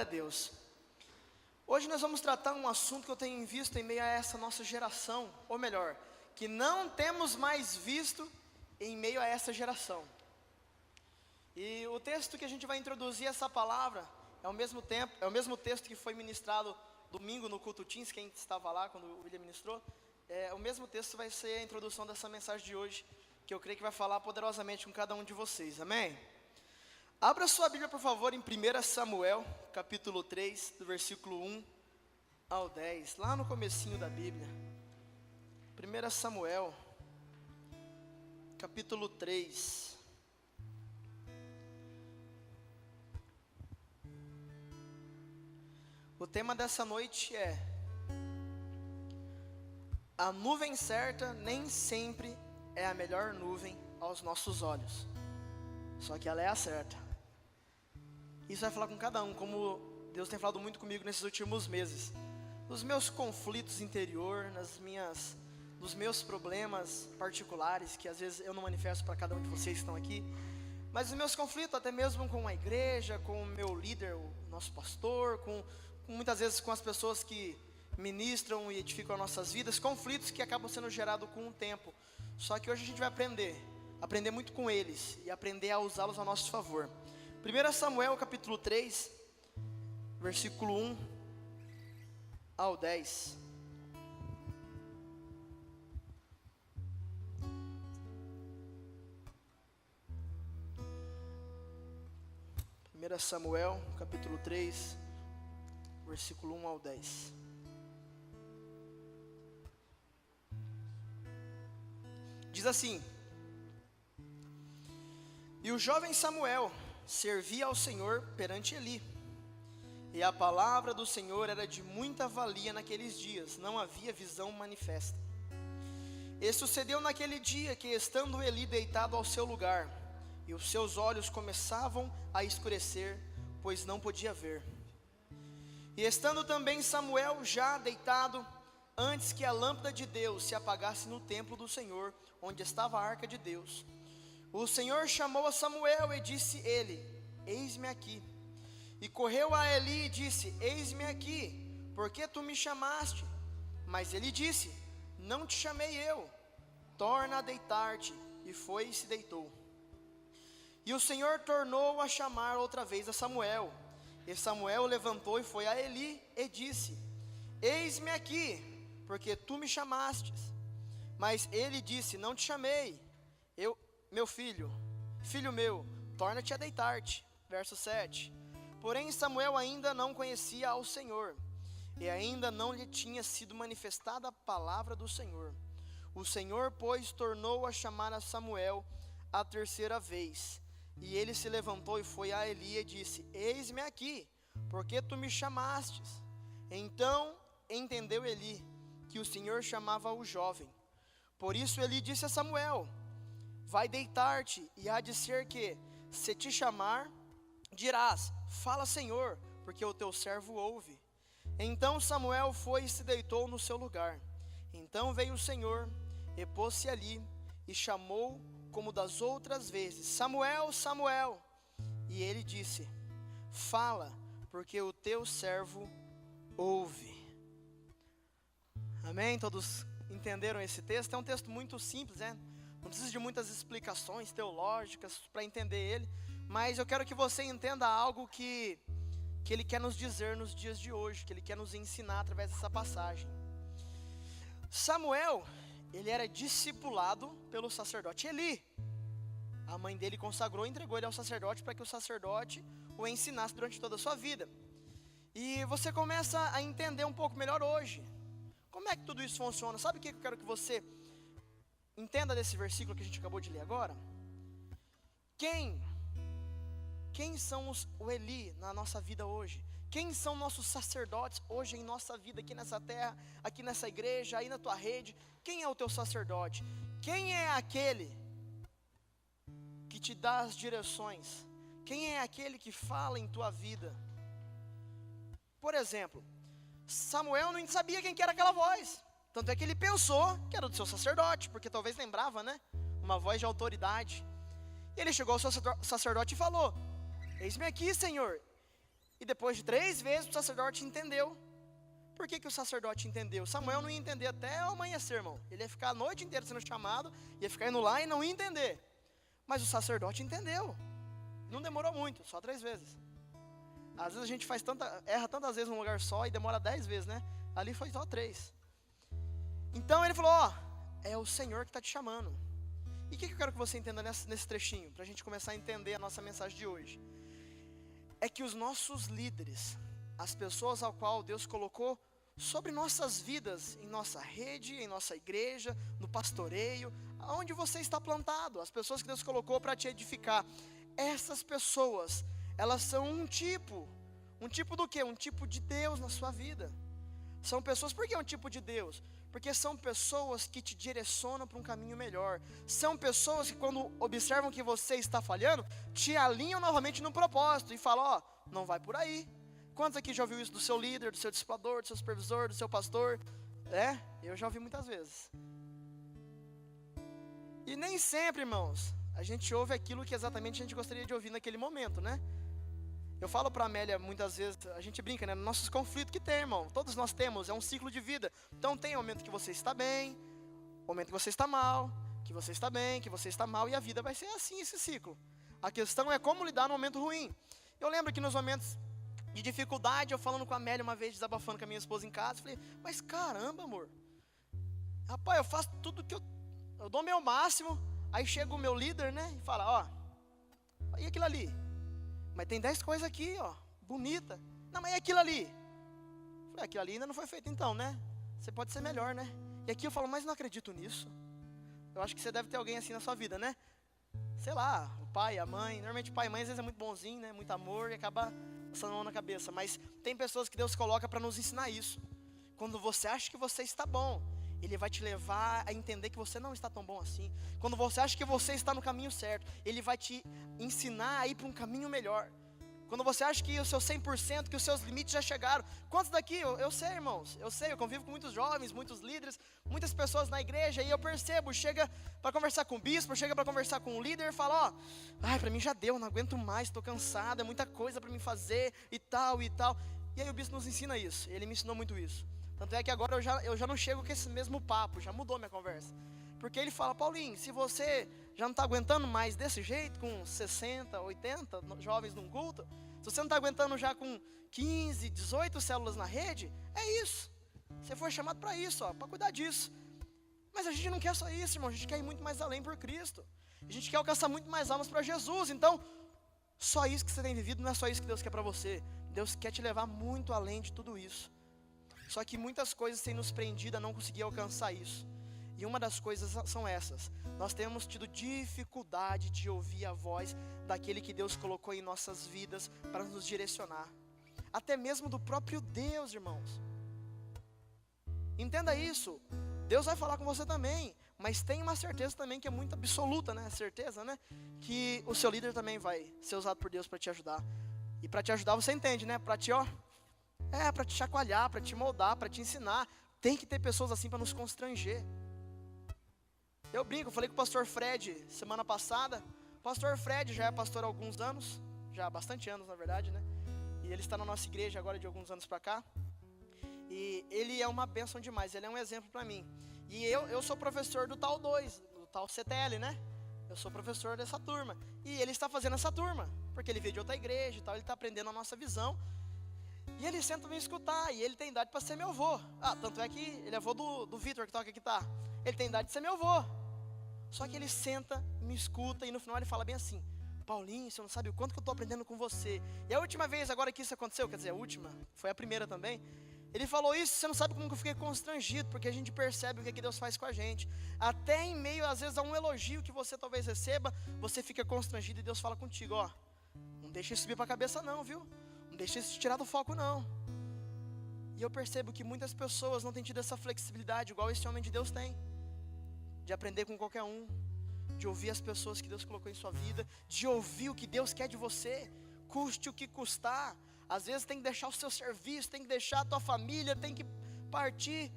Deus. Hoje nós vamos tratar um assunto que eu tenho visto em meio a essa nossa geração, ou melhor, que não temos mais visto em meio a essa geração. E o texto que a gente vai introduzir essa palavra é o mesmo texto que foi ministrado domingo no culto Teens, quem estava lá quando o William ministrou. O mesmo texto vai ser a introdução dessa mensagem de hoje, que eu creio que vai falar poderosamente com cada um de vocês, amém? Abra sua Bíblia, por favor, em 1 Samuel, capítulo 3, do versículo 1 ao 10, lá no comecinho da Bíblia. 1 Samuel, capítulo 3. O tema dessa noite é: a nuvem certa nem sempre é a melhor nuvem aos nossos olhos, só que ela é a certa. Isso vai falar com cada um, como Deus tem falado muito comigo nesses últimos meses, nos meus conflitos interior, nos meus problemas particulares, que às vezes eu não manifesto para cada um de vocês que estão aqui, mas os meus conflitos até mesmo com a igreja, com o meu líder, o nosso pastor, muitas vezes com as pessoas que ministram e edificam as nossas vidas, conflitos que acabam sendo gerados com o tempo. Só que hoje a gente vai aprender muito com eles e aprender a usá-los a nosso favor. 1 Samuel capítulo 3, versículo 1 ao 10. Samuel capítulo 3, versículo 1 ao 10. Diz assim: E o jovem Samuel servia ao Senhor perante Eli, e a palavra do Senhor era de muita valia naqueles dias, não havia visão manifesta. E sucedeu naquele dia que, estando Eli deitado ao seu lugar, e os seus olhos começavam a escurecer, pois não podia ver. E estando também Samuel já deitado, antes que a lâmpada de Deus se apagasse no templo do Senhor, onde estava a arca de Deus, o Senhor chamou a Samuel e disse ele: Eis-me aqui. E correu a Eli e disse: Eis-me aqui, por que tu me chamaste? Mas ele disse: Não te chamei eu, torna a deitar-te. E foi e se deitou. E o Senhor tornou a chamar outra vez a Samuel. E Samuel levantou e foi a Eli e disse: Eis-me aqui, porque tu me chamastes. Mas ele disse: Não te chamei. Meu filho meu, torna-te a deitar-te. Verso 7. Porém Samuel ainda não conhecia ao Senhor, e ainda não lhe tinha sido manifestada a palavra do Senhor. O Senhor, pois, tornou a chamar a Samuel a terceira vez. E ele se levantou e foi a Eli e disse: Eis-me aqui, porque tu me chamastes. Então entendeu Eli que o Senhor chamava o jovem. Por isso Eli disse a Samuel: Vai deitar-te, e há de ser que, se te chamar, dirás: Fala, Senhor, porque o teu servo ouve. Então Samuel foi e se deitou no seu lugar. Então veio o Senhor, e pôs-se ali, e chamou como das outras vezes: Samuel, Samuel. E ele disse: Fala, porque o teu servo ouve. Amém? Todos entenderam esse texto? É um texto muito simples, né? Não precisa de muitas explicações teológicas para entender ele, mas eu quero que você entenda algo que ele quer nos dizer nos dias de hoje, que ele quer nos ensinar através dessa passagem. Samuel, ele era discipulado pelo sacerdote Eli. A mãe dele consagrou e entregou ele ao sacerdote para que o sacerdote o ensinasse durante toda a sua vida. E você começa a entender um pouco melhor hoje como é que tudo isso funciona. Sabe o que eu quero que você entenda desse versículo que a gente acabou de ler agora? Quem são o Eli na nossa vida hoje? Quem são nossos sacerdotes hoje em nossa vida, aqui nessa terra, aqui nessa igreja, aí na tua rede? Quem é o teu sacerdote? Quem é aquele que te dá as direções? Quem é aquele que fala em tua vida? Por exemplo, Samuel não sabia quem que era aquela voz. Tanto é que ele pensou que era do seu sacerdote, porque talvez lembrava, né? Uma voz de autoridade. E ele chegou ao sacerdote e falou: Eis-me aqui, Senhor. E depois de 3 vezes o sacerdote entendeu. Por que o sacerdote entendeu? Samuel não ia entender até o amanhecer, irmão. Ele ia ficar a noite inteira sendo chamado, ia ficar indo lá e não ia entender. Mas o sacerdote entendeu. Não demorou muito, só 3 vezes. Às vezes a gente erra tantas vezes num lugar só e demora 10 vezes, né? Ali foi só 3. Então ele falou, ó, é o Senhor que está te chamando. E o que eu quero que você entenda nesse trechinho, para a gente começar a entender a nossa mensagem de hoje? É que os nossos líderes, as pessoas ao qual Deus colocou sobre nossas vidas, em nossa rede, em nossa igreja, no pastoreio, aonde você está plantado, as pessoas que Deus colocou para te edificar, essas pessoas, elas são um tipo do quê? Um tipo de Deus na sua vida. São pessoas, por que é um tipo de Deus? Porque são pessoas que te direcionam para um caminho melhor. São pessoas que quando observam que você está falhando, te alinham novamente no propósito e falam, ó, não vai por aí. Quantos aqui já ouviu isso do seu líder, do seu discipulador, do seu supervisor, do seu pastor? Eu já ouvi muitas vezes. E nem sempre, irmãos, a gente ouve aquilo que exatamente a gente gostaria de ouvir naquele momento, né? Eu falo para a Amélia muitas vezes, a gente brinca, né? Nossos conflitos que tem, irmão. Todos nós temos, é um ciclo de vida. Então tem momento que você está bem, momento que você está mal, que você está bem, que você está mal. E a vida vai ser assim, esse ciclo. A questão é como lidar no momento ruim. Eu lembro que nos momentos de dificuldade, eu falando com a Amélia uma vez, desabafando com a minha esposa em casa, falei, mas caramba, amor. Rapaz, eu faço tudo que eu dou o meu máximo. Aí chega o meu líder, né? E fala, ó, e aquilo ali? Mas tem 10 coisas aqui, ó, bonita. Não, mas e aquilo ali? Falei, aquilo ali ainda não foi feito então, né? Você pode ser melhor, né? E aqui eu falo, mas não acredito nisso. Eu acho que você deve ter alguém assim na sua vida, né? Sei lá, o pai, a mãe. Normalmente o pai e a mãe às vezes é muito bonzinho, né? Muito amor e acaba passando a mão na cabeça. Mas tem pessoas que Deus coloca para nos ensinar isso. Quando você acha que você está bom, Ele vai te levar a entender que você não está tão bom assim. Quando você acha que você está no caminho certo, Ele vai te ensinar a ir para um caminho melhor. Quando você acha que o seu 100%, que os seus limites já chegaram. Quantos daqui? Eu sei, irmãos. Eu sei, eu convivo com muitos jovens, muitos líderes, muitas pessoas na igreja. E eu percebo, chega para conversar com o bispo, chega para conversar com o líder e fala, ó, ai, para mim já deu, não aguento mais, estou cansado, é muita coisa para mim fazer e tal e tal. E aí o bispo nos ensina isso, ele me ensinou muito isso. Tanto é que agora eu já não chego com esse mesmo papo, já mudou minha conversa. Porque ele fala, Paulinho, se você já não está aguentando mais desse jeito, com 60, 80 jovens num culto, se você não está aguentando já com 15, 18 células na rede, é isso. Você foi chamado para isso, para cuidar disso. Mas a gente não quer só isso, irmão, a gente quer ir muito mais além por Cristo. A gente quer alcançar muito mais almas para Jesus. Então, só isso que você tem vivido não é só isso que Deus quer para você. Deus quer te levar muito além de tudo isso. Só que muitas coisas têm nos prendido a não conseguir alcançar isso. E uma das coisas são essas. Nós temos tido dificuldade de ouvir a voz daquele que Deus colocou em nossas vidas para nos direcionar. Até mesmo do próprio Deus, irmãos. Entenda isso. Deus vai falar com você também. Mas tem uma certeza também que é muito absoluta, né? Certeza, né? Que o seu líder também vai ser usado por Deus para te ajudar. E para te ajudar você entende, né? Para te, para te chacoalhar, para te moldar, para te ensinar. Tem que ter pessoas assim para nos constranger. Eu brinco, eu falei com o pastor Fred semana passada. O pastor Fred já é pastor há alguns anos, já há bastante anos na verdade, né? E ele está na nossa igreja agora de alguns anos para cá. E ele é uma bênção demais, ele é um exemplo para mim. E eu sou professor do tal 2, do tal CTL, né? Eu sou professor dessa turma. E ele está fazendo essa turma, porque ele veio de outra igreja e tal, ele está aprendendo a nossa visão. E ele senta me escutar, e ele tem idade para ser meu avô. Tanto é que ele é avô do Vitor, que toca aqui, tá? Ele tem idade de ser meu avô. Só que ele senta, me escuta, e no final ele fala bem assim, Paulinho, você não sabe o quanto que eu estou aprendendo com você. E a última vez agora que isso aconteceu, quer dizer, a última, foi a primeira também. Ele falou isso, você não sabe como que eu fiquei constrangido, porque a gente percebe o que Deus faz com a gente. Até em meio, às vezes, a um elogio que você talvez receba, você fica constrangido e Deus fala contigo, não deixa isso subir para a cabeça não, viu? Não deixa isso te tirar do foco não. E eu percebo que muitas pessoas não têm tido essa flexibilidade, igual esse homem de Deus tem. De aprender com qualquer um, de ouvir as pessoas que Deus colocou em sua vida, de ouvir o que Deus quer de você, custe o que custar. Às vezes tem que deixar o seu serviço, tem que deixar a tua família, tem que partir.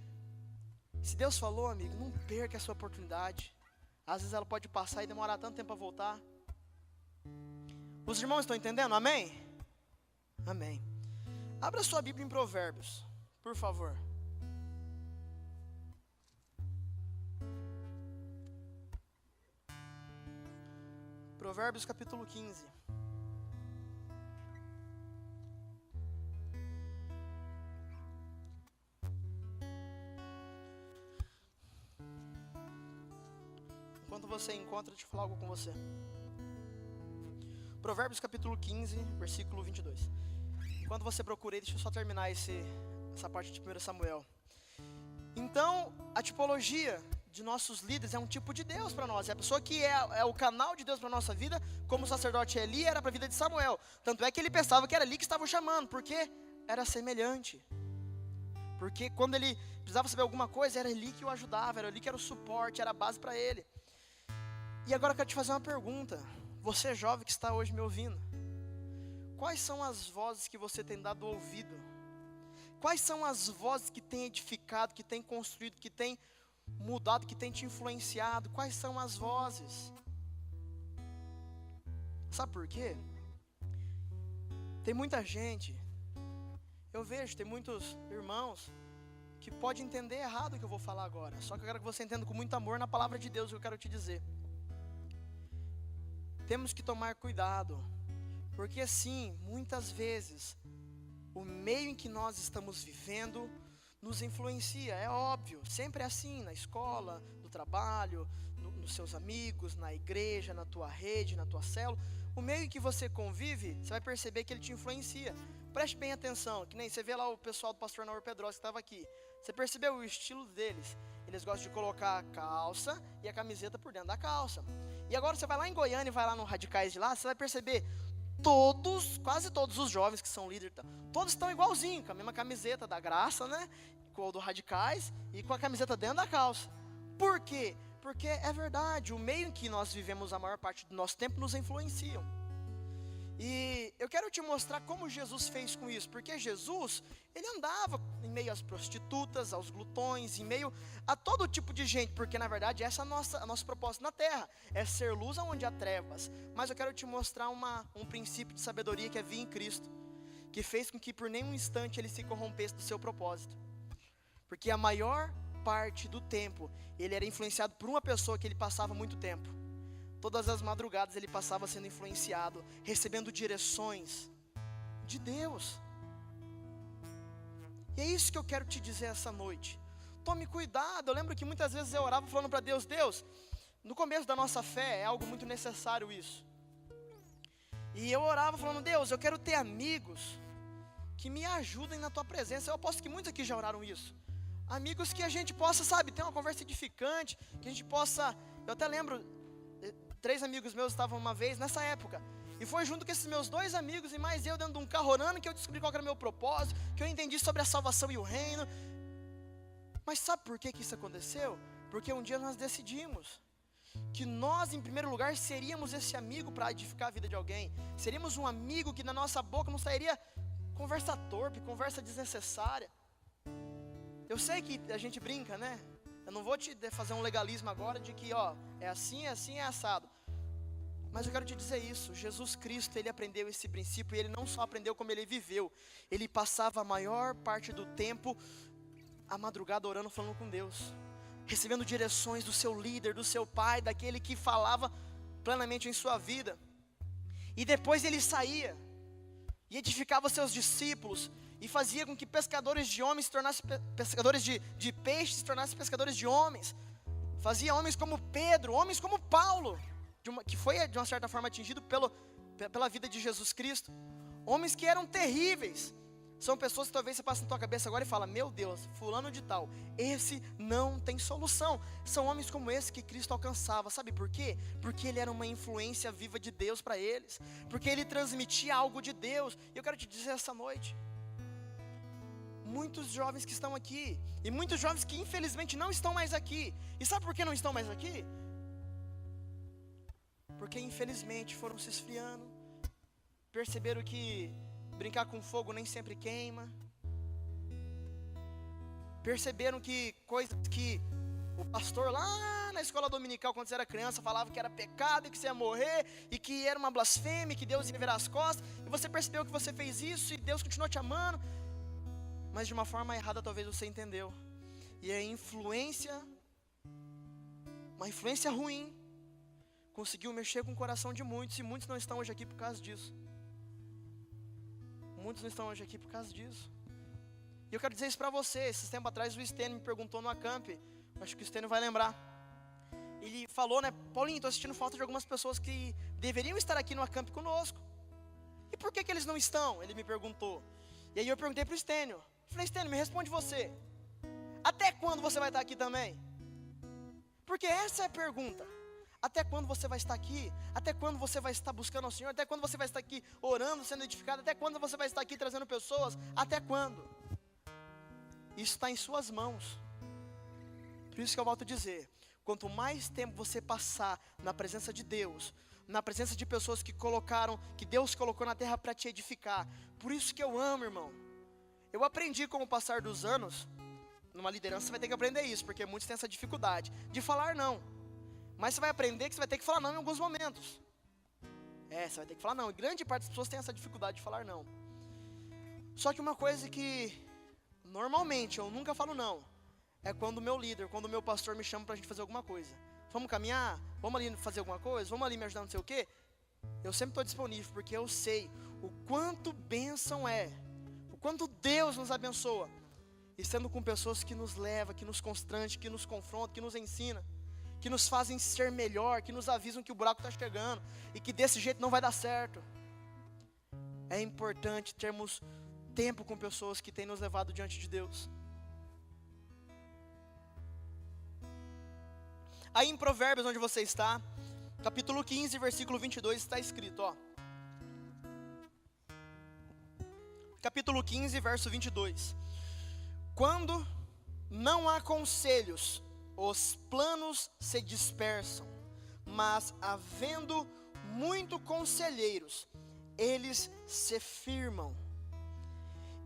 Se Deus falou, amigo, não perca essa oportunidade. Às vezes ela pode passar e demorar tanto tempo a voltar. Os irmãos estão entendendo? Amém? Amém. Abra sua Bíblia em Provérbios, por favor. Provérbios capítulo 15. Enquanto você encontra, deixa eu falar algo com você. Provérbios capítulo 15, versículo 22. Enquanto você procura aí, deixa eu só terminar essa parte de 1 Samuel. Então, a tipologia de nossos líderes é um tipo de Deus para nós. É a pessoa que é o canal de Deus para a nossa vida, como o sacerdote Eli era para a vida de Samuel. Tanto é que ele pensava que era ali que estavam chamando, porque era semelhante. Porque quando ele precisava saber alguma coisa, era Eli que o ajudava, era Eli que era o suporte, era a base para ele. E agora eu quero te fazer uma pergunta. Você jovem que está hoje me ouvindo, quais são as vozes que você tem dado ouvido? Quais são as vozes que tem edificado, que tem construído, que tem mudado, que tem te influenciado? Quais são as vozes? Sabe por quê? Tem muita gente, eu vejo, tem muitos irmãos que podem entender errado o que eu vou falar agora. Só que eu quero que você entenda com muito amor na palavra de Deus o que eu quero te dizer. Temos que tomar cuidado, porque sim, muitas vezes, o meio em que nós estamos vivendo nos influencia, é óbvio, sempre é assim, na escola, no trabalho, nos seus amigos, na igreja, na tua rede, na tua célula. O meio em que você convive, você vai perceber que ele te influencia. Preste bem atenção, que nem você vê lá o pessoal do pastor Naor Pedrosa que estava aqui. Você percebeu o estilo deles? Eles gostam de colocar a calça e a camiseta por dentro da calça. E agora você vai lá em Goiânia e vai lá no Radicais de lá, você vai perceber quase todos os jovens que são líderes, todos estão igualzinho, com a mesma camiseta da Graça, né? Com o do Radicais e com a camiseta dentro da calça. Por quê? Porque é verdade, o meio em que nós vivemos a maior parte do nosso tempo nos influenciam. E eu quero te mostrar como Jesus fez com isso, porque Jesus, ele andava em meio às prostitutas, aos glutões, em meio a todo tipo de gente, porque na verdade essa é a nossa propósito na terra, é ser luz onde há trevas. Mas eu quero te mostrar um princípio de sabedoria que é vir em Cristo, que fez com que por nenhum instante ele se corrompesse do seu propósito, porque a maior parte do tempo, ele era influenciado por uma pessoa que ele passava muito tempo. Todas as madrugadas ele passava sendo influenciado, recebendo direções de Deus. E é isso que eu quero te dizer essa noite. Tome cuidado. Eu lembro que muitas vezes eu orava falando para Deus, no começo da nossa fé é algo muito necessário isso. E eu orava falando, Deus, eu quero ter amigos que me ajudem na tua presença. Eu aposto que muitos aqui já oraram isso. Amigos que a gente possa, ter uma conversa edificante, que a gente possa, eu até lembro, 3 amigos meus estavam uma vez nessa época, e foi junto com esses meus 2 amigos e mais eu dentro de um carro orando que eu descobri qual era o meu propósito, que eu entendi sobre a salvação e o reino. Mas sabe por que isso aconteceu? Porque um dia nós decidimos que nós em primeiro lugar seríamos esse amigo para edificar a vida de alguém, seríamos um amigo que na nossa boca não sairia conversa torpe, conversa desnecessária. Eu sei que a gente brinca, né? Eu não vou te fazer um legalismo agora de que, é assim, é assado. Mas eu quero te dizer isso, Jesus Cristo, ele aprendeu esse princípio, e ele não só aprendeu como ele viveu. Ele passava a maior parte do tempo, a madrugada orando, falando com Deus, recebendo direções do seu líder, do seu pai, daquele que falava plenamente em sua vida. E depois ele saía, e edificava seus discípulos, e fazia com que pescadores de homens se tornassem pescadores de peixes, se tornassem pescadores de homens. Fazia homens como Pedro, homens como Paulo, que foi de uma certa forma atingido pela vida de Jesus Cristo. Homens que eram terríveis. São pessoas que talvez você passe na tua cabeça agora e fala, meu Deus, fulano de tal, esse não tem solução. São homens como esse que Cristo alcançava. Sabe por quê? Porque ele era uma influência viva de Deus para eles, porque ele transmitia algo de Deus. E eu quero te dizer essa noite, muitos jovens que estão aqui, e muitos jovens que infelizmente não estão mais aqui. E sabe por que não estão mais aqui? Porque infelizmente foram se esfriando, perceberam que brincar com fogo nem sempre queima, perceberam que coisas que o pastor lá lá na escola dominical, quando você era criança, falava que era pecado e que você ia morrer, e que era uma blasfêmia, que Deus ia virar as costas, e você percebeu que você fez isso, e Deus continuou te amando, mas de uma forma errada talvez você entendeu, e a influência, uma influência ruim, conseguiu mexer com o coração de muitos, e muitos não estão hoje aqui por causa disso. Muitos não estão hoje aqui por causa disso. E eu quero dizer isso para você. Esses tempos atrás o Stênio me perguntou no Acamp, acho que o Stênio vai lembrar. Ele falou, né, Paulinho, estou sentindo falta de algumas pessoas que deveriam estar aqui no Acamp conosco. E por que eles não estão? Ele me perguntou. E aí eu perguntei para o Stênio. Falei, Stênio, me responde você. Até quando você vai estar aqui também? Porque essa é a pergunta. Até quando você vai estar aqui? Até quando você vai estar buscando ao Senhor? Até quando você vai estar aqui orando, sendo edificado? Até quando você vai estar aqui trazendo pessoas? Até quando? Isso está em suas mãos. Por isso que eu volto a dizer, quanto mais tempo você passar na presença de Deus, na presença de pessoas que Deus colocou na terra para te edificar. Por isso que eu amo, irmão. Eu aprendi com o passar dos anos, numa liderança você vai ter que aprender isso, porque muitos têm essa dificuldade de falar não. Mas você vai aprender que você vai ter que falar não em alguns momentos. Você vai ter que falar não. E grande parte das pessoas tem essa dificuldade de falar não. Só que uma coisa que normalmente eu nunca falo não, é quando o meu líder, quando o meu pastor me chama pra gente fazer alguma coisa. Vamos caminhar? Vamos ali fazer alguma coisa? Vamos ali me ajudar não sei o quê? Eu sempre estou disponível, porque eu sei o quanto bênção é, o quanto Deus nos abençoa, estando com pessoas que nos levam, que nos constrange, que nos confrontam, que nos ensina, que nos fazem ser melhor, que nos avisam que o buraco está chegando, e que desse jeito não vai dar certo. É importante termos tempo com pessoas que têm nos levado diante de Deus. Aí em Provérbios, onde você está, capítulo 15, versículo 22, está escrito, ó. Capítulo 15, verso 22. Quando não há conselhos, os planos se dispersam, mas havendo muito conselheiros, eles se firmam.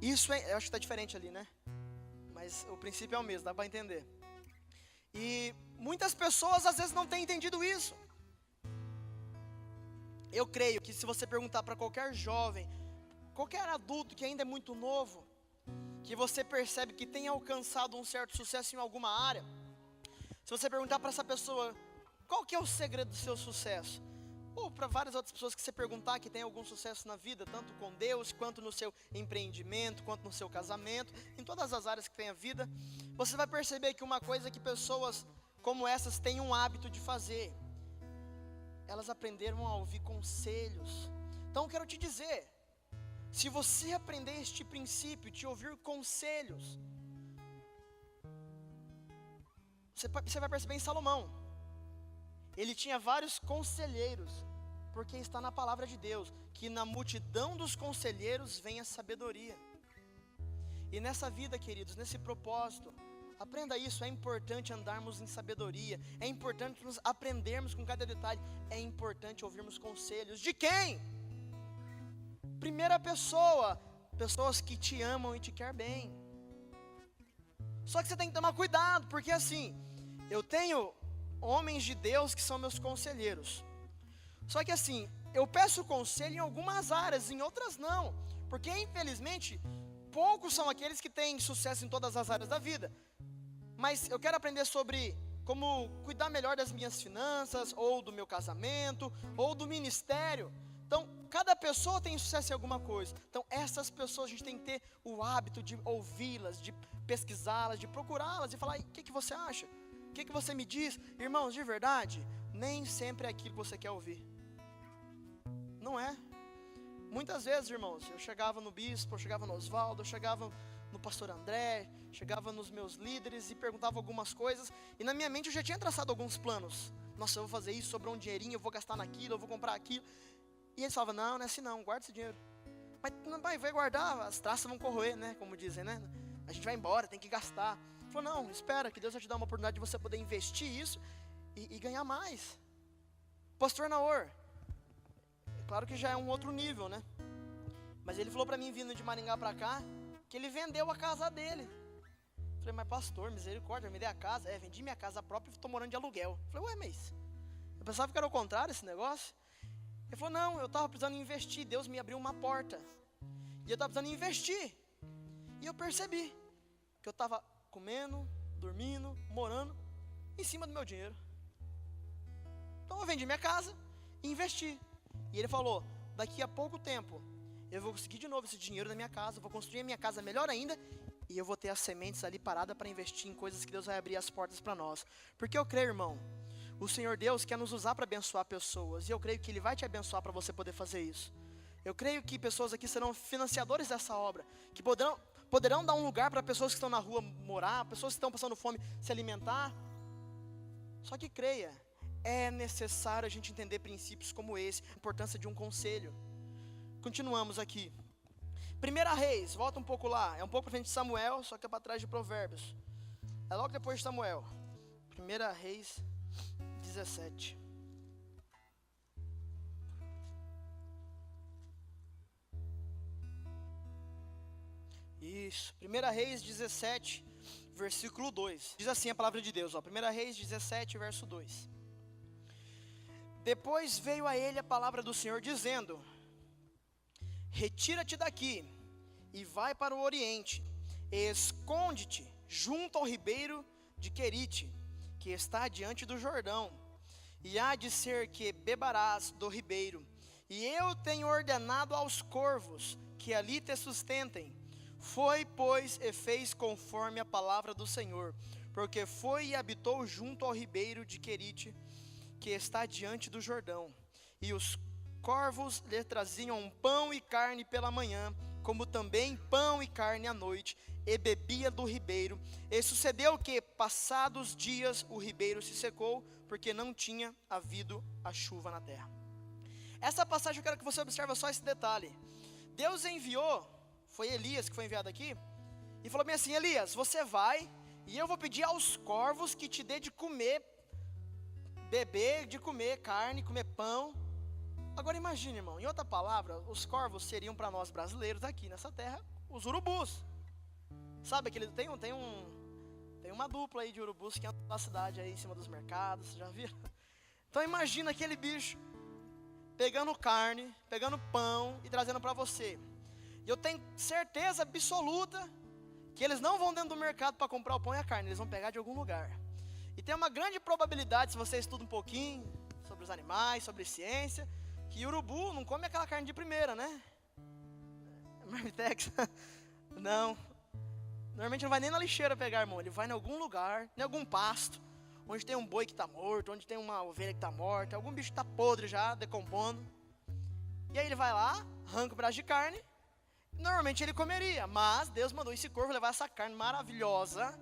Isso eu acho que está diferente ali, né? Mas o princípio é o mesmo, dá para entender. E muitas pessoas às vezes não têm entendido isso. Eu creio que se você perguntar para qualquer jovem, qualquer adulto que ainda é muito novo, que você percebe que tem alcançado um certo sucesso em alguma área, se você perguntar para essa pessoa, qual que é o segredo do seu sucesso? Ou para várias outras pessoas que você perguntar que tem algum sucesso na vida, tanto com Deus, quanto no seu empreendimento, quanto no seu casamento, em todas as áreas que tem a vida, você vai perceber que uma coisa que pessoas como essas têm um hábito de fazer, elas aprenderam a ouvir conselhos. Então eu quero te dizer, se você aprender este princípio de ouvir conselhos, você vai perceber em Salomão, ele tinha vários conselheiros, porque está na palavra de Deus, que na multidão dos conselheiros vem a sabedoria. E nessa vida, queridos, nesse propósito, aprenda isso, é importante andarmos em sabedoria, é importante nos aprendermos com cada detalhe, é importante ouvirmos conselhos. De quem? Primeira pessoa, pessoas que te amam e te querem bem. Só que você tem que tomar cuidado, porque assim, eu tenho homens de Deus que são meus conselheiros. Só que assim, eu peço conselho em algumas áreas, em outras não. Porque infelizmente, poucos são aqueles que têm sucesso em todas as áreas da vida. Mas eu quero aprender sobre como cuidar melhor das minhas finanças, ou do meu casamento, ou do ministério. Então, cada pessoa tem sucesso em alguma coisa. Então, essas pessoas a gente tem que ter o hábito de ouvi-las, de pesquisá-las, de procurá-las e falar, o que você acha? O que você me diz? Irmãos, de verdade, nem sempre é aquilo que você quer ouvir. Não é. Muitas vezes, irmãos, eu chegava no bispo, eu chegava no Oswaldo, eu chegava no pastor André, chegava nos meus líderes e perguntava algumas coisas, e na minha mente eu já tinha traçado alguns planos. Nossa, eu vou fazer isso, sobrou um dinheirinho, eu vou gastar naquilo, eu vou comprar aquilo. E eles falavam, não é assim não, guarda esse dinheiro. Mas não vai guardar, as traças vão corroer, né, como dizem, né? A gente vai embora, tem que gastar. Ele falou, não, espera, que Deus vai te dar uma oportunidade de você poder investir isso e ganhar mais. Pastor Naor, claro que já é um outro nível, né? Mas ele falou para mim, vindo de Maringá para cá, que ele vendeu a casa dele. Falei, mas pastor, misericórdia, me dê a casa. Vendi minha casa própria e estou morando de aluguel. Falei, ué, mas eu pensava que era o contrário esse negócio. Ele falou, não, eu estava precisando investir, Deus me abriu uma porta. E eu estava precisando investir. E eu percebi que eu estava comendo, dormindo, morando em cima do meu dinheiro. Então eu vendi minha casa e investi. E ele falou, daqui a pouco tempo, eu vou conseguir de novo esse dinheiro da minha casa, vou construir a minha casa melhor ainda, e eu vou ter as sementes ali paradas para investir em coisas que Deus vai abrir as portas para nós. Porque eu creio, irmão, o Senhor Deus quer nos usar para abençoar pessoas, e eu creio que Ele vai te abençoar para você poder fazer isso. Eu creio que pessoas aqui serão financiadores dessa obra, que poderão dar um lugar para pessoas que estão na rua morar, pessoas que estão passando fome se alimentar. Só que creia, é necessário a gente entender princípios como esse, a importância de um conselho. Continuamos aqui. 1 Reis, volta um pouco lá, é um pouco para frente de Samuel, só que é para trás de Provérbios. É logo depois de Samuel. 1 Reis 17. Isso, 1 Reis 17, versículo 2. Diz assim a palavra de Deus, 1 Reis 17, verso 2. Depois veio a ele a palavra do Senhor dizendo: retira-te daqui e vai para o oriente, e esconde-te junto ao ribeiro de Querite, que está diante do Jordão, e há de ser que beberás do ribeiro, e eu tenho ordenado aos corvos que ali te sustentem. Foi, pois, e fez conforme a palavra do Senhor, porque foi e habitou junto ao ribeiro de Querite, que está diante do Jordão, e os corvos lhe traziam pão e carne pela manhã, como também pão e carne à noite, e bebia do ribeiro. E sucedeu que, passados dias, o ribeiro se secou, porque não tinha havido a chuva na terra. Essa passagem eu quero que você observe só esse detalhe. Deus enviou, foi Elias que foi enviado aqui, e falou bem assim: Elias, você vai, e eu vou pedir aos corvos que te dê de comer, beber, de comer carne, comer pão. Agora imagine, irmão, em outra palavra, os corvos seriam para nós brasileiros aqui nessa terra, os urubus. Sabe que tem uma dupla aí de urubus que anda na cidade aí em cima dos mercados, você já viram? Então imagina aquele bicho pegando carne, pegando pão e trazendo para você. E eu tenho certeza absoluta que eles não vão dentro do mercado para comprar o pão e a carne, eles vão pegar de algum lugar. E tem uma grande probabilidade, se você estuda um pouquinho sobre os animais, sobre ciência, que urubu não come aquela carne de primeira, né? Marmitex. Não. Normalmente não vai nem na lixeira pegar, irmão. Ele vai em algum lugar, em algum pasto, onde tem um boi que está morto, onde tem uma ovelha que está morta, algum bicho que está podre já, decompondo. E aí ele vai lá, arranca um pedaço de carne. Normalmente ele comeria, mas Deus mandou esse corvo levar essa carne maravilhosa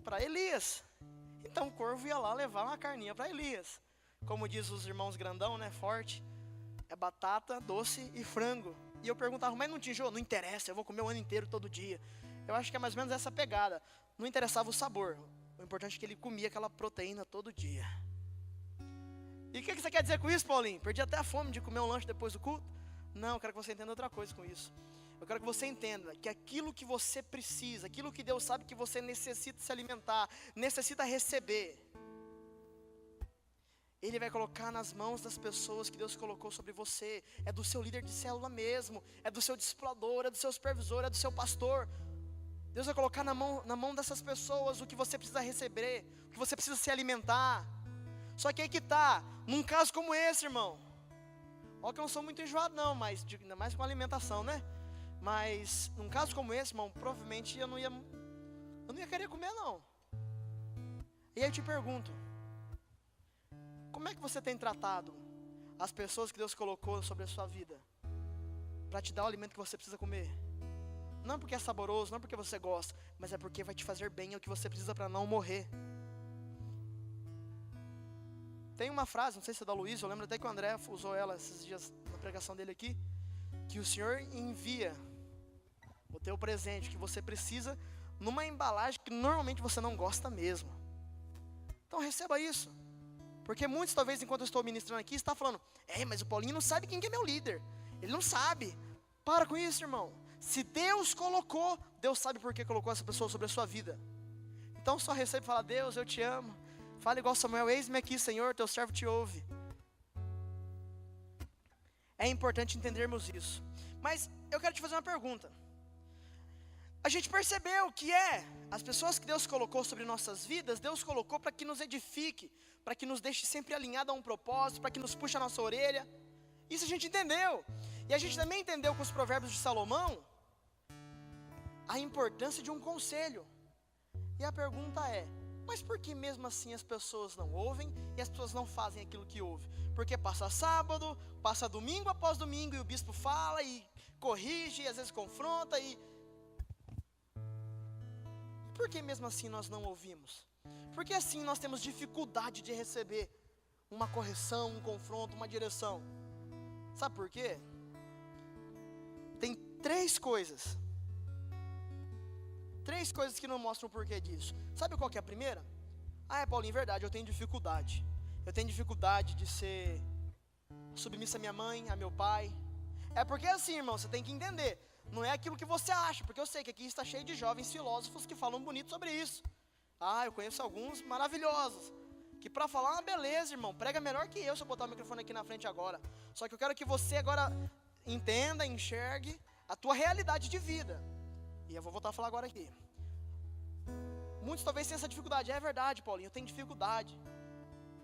para Elias. Então o corvo ia lá levar uma carninha para Elias. Como diz os irmãos grandão, né, forte, é batata, doce e frango. E eu perguntava, mas não te enjoa? Não interessa, eu vou comer o ano inteiro, todo dia. Eu acho que é mais ou menos essa pegada. Não interessava o sabor, o importante é que ele comia aquela proteína todo dia. E o que você quer dizer com isso, Paulinho? Perdi até a fome de comer um lanche depois do culto? Não, eu quero que você entenda outra coisa com isso. Eu quero que você entenda que aquilo que você precisa, aquilo que Deus sabe que você necessita se alimentar, necessita receber, Ele vai colocar nas mãos das pessoas que Deus colocou sobre você. É do seu líder de célula mesmo, é do seu discipulador, é do seu supervisor, é do seu pastor. Deus vai colocar na mão dessas pessoas o que você precisa receber, o que você precisa se alimentar. Só que aí que está, num caso como esse, irmão, ó que eu não sou muito enjoado não, mas ainda mais com alimentação, né? Mas num caso como esse, irmão, provavelmente eu não ia querer comer não. E aí eu te pergunto, como é que você tem tratado as pessoas que Deus colocou sobre a sua vida para te dar o alimento que você precisa comer? Não porque é saboroso, não porque você gosta, mas é porque vai te fazer bem, é o que você precisa para não morrer. Tem uma frase, não sei se é da Luiz, eu lembro até que o André usou ela esses dias na pregação dele aqui, que o Senhor envia o teu presente que você precisa numa embalagem que normalmente você não gosta mesmo. Então receba isso. Porque muitos, talvez, enquanto eu estou ministrando aqui, está falando, mas o Paulinho não sabe quem que é meu líder. Ele não sabe. Para com isso, irmão. Se Deus colocou, Deus sabe por que colocou essa pessoa sobre a sua vida. Então só recebe e fala: Deus, eu te amo. Fala igual Samuel: eis-me aqui, Senhor, teu servo te ouve. É importante entendermos isso. Mas eu quero te fazer uma pergunta. A gente percebeu que as pessoas que Deus colocou sobre nossas vidas, Deus colocou para que nos edifique, para que nos deixe sempre alinhado a um propósito, para que nos puxe a nossa orelha. Isso a gente entendeu. E a gente também entendeu com os provérbios de Salomão a importância de um conselho. E a pergunta é: mas por que mesmo assim as pessoas não ouvem e as pessoas não fazem aquilo que ouvem? Porque passa sábado, passa domingo após domingo, e o bispo fala e corrige, e às vezes confronta, e por que mesmo assim nós não ouvimos? Por que assim nós temos dificuldade de receber uma correção, um confronto, uma direção? Sabe por quê? Tem três coisas que não mostram o porquê disso. Sabe qual que é a primeira? Paulinho, verdade, eu tenho dificuldade. Eu tenho dificuldade de ser submissa à minha mãe, a meu pai. É porque assim, irmão, você tem que entender. Não é aquilo que você acha, porque eu sei que aqui está cheio de jovens filósofos que falam bonito sobre isso. Eu conheço alguns maravilhosos, que para falar uma beleza, irmão, prega melhor que eu se eu botar o microfone aqui na frente agora. Só que eu quero que você agora entenda, enxergue a tua realidade de vida. E eu vou voltar a falar agora aqui. Muitos talvez tenham essa dificuldade. É verdade, Paulinho, eu tenho dificuldade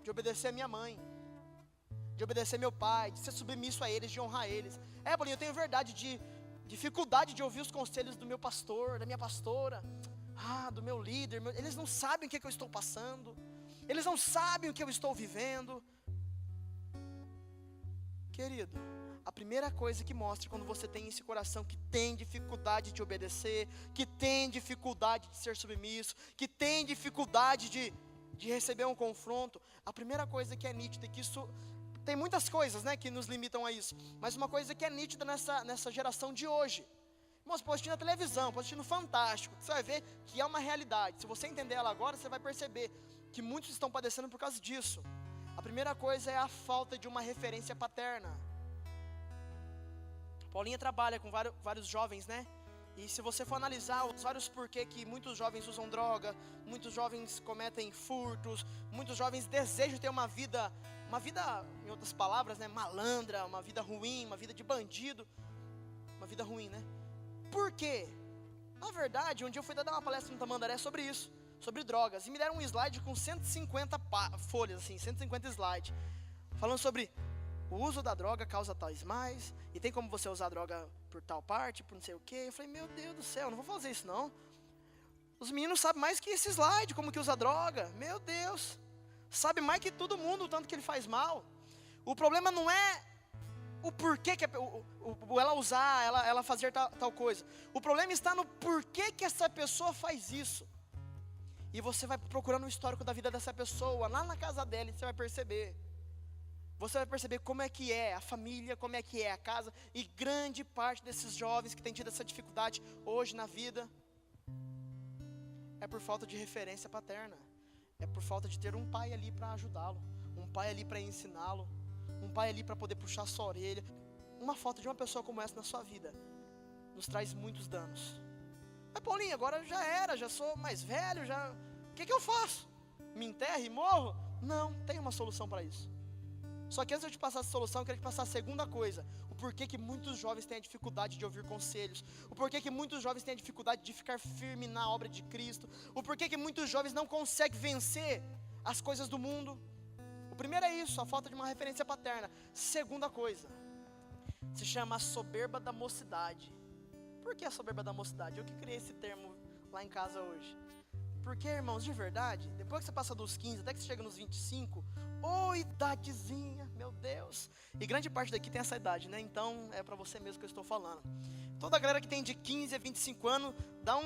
de obedecer a minha mãe, de obedecer meu pai, de ser submisso a eles, de honrar eles. Paulinho, eu tenho dificuldade de ouvir os conselhos do meu pastor, da minha pastora, do meu líder. Eles não sabem o que eu estou passando, eles não sabem o que eu estou vivendo. Querido, a primeira coisa que mostra quando você tem esse coração que tem dificuldade de obedecer, que tem dificuldade de ser submisso, que tem dificuldade de receber um confronto, a primeira coisa que é nítida, que isso, tem muitas coisas, né, que nos limitam a isso, mas uma coisa que é nítida nessa geração de hoje, irmãos, pode assistir na televisão, pode assistir no Fantástico, você vai ver que é uma realidade. Se você entender ela agora, você vai perceber que muitos estão padecendo por causa disso. A primeira coisa é a falta de uma referência paterna. Paulinha trabalha com vários jovens, né? E se você for analisar os vários porquê que muitos jovens usam droga, muitos jovens cometem furtos, muitos jovens desejam ter uma vida, em outras palavras, né, malandra, uma vida ruim, uma vida de bandido, uma vida ruim, né? Por quê? Na verdade, um dia eu fui dar uma palestra no Tamandaré sobre isso, sobre drogas, e me deram um slide com 150 folhas, assim, 150 slides, falando sobre o uso da droga causa tais mais, e tem como você usar a droga por tal parte, por não sei o quê. Eu falei, meu Deus do céu, não vou fazer isso não. Os meninos sabem mais que esse slide, como que usa droga. Meu Deus, sabe mais que todo mundo, o tanto que ele faz mal. O problema não é o porquê que ela usar, ela fazer tal coisa. O problema está no porquê que essa pessoa faz isso. E você vai procurando o histórico da vida dessa pessoa, lá na casa dela, e você vai perceber. Você vai perceber como é que é a família, como é que é a casa. E grande parte desses jovens que têm tido essa dificuldade hoje na vida é por falta de referência paterna. É por falta de ter um pai ali para ajudá-lo, um pai ali para ensiná-lo, um pai ali para poder puxar sua orelha. Uma falta de uma pessoa como essa na sua vida nos traz muitos danos. Mas Paulinho, agora já era, já sou mais velho, o que eu faço? Me enterro e morro? Não, tem uma solução para isso. Só que antes de eu te passar essa solução, eu quero te passar a segunda coisa. O porquê que muitos jovens têm a dificuldade de ouvir conselhos. O porquê que muitos jovens têm a dificuldade de ficar firme na obra de Cristo. O porquê que muitos jovens não conseguem vencer as coisas do mundo. O primeiro é isso, a falta de uma referência paterna. Segunda coisa, se chama a soberba da mocidade. Por que a soberba da mocidade? Eu que criei esse termo lá em casa hoje. Porque, irmãos, de verdade, depois que você passa dos 15, até que você chega nos 25, idadezinha, meu Deus. E grande parte daqui tem essa idade, né? Então, é para você mesmo que eu estou falando. Toda a galera que tem de 15 a 25 anos, dá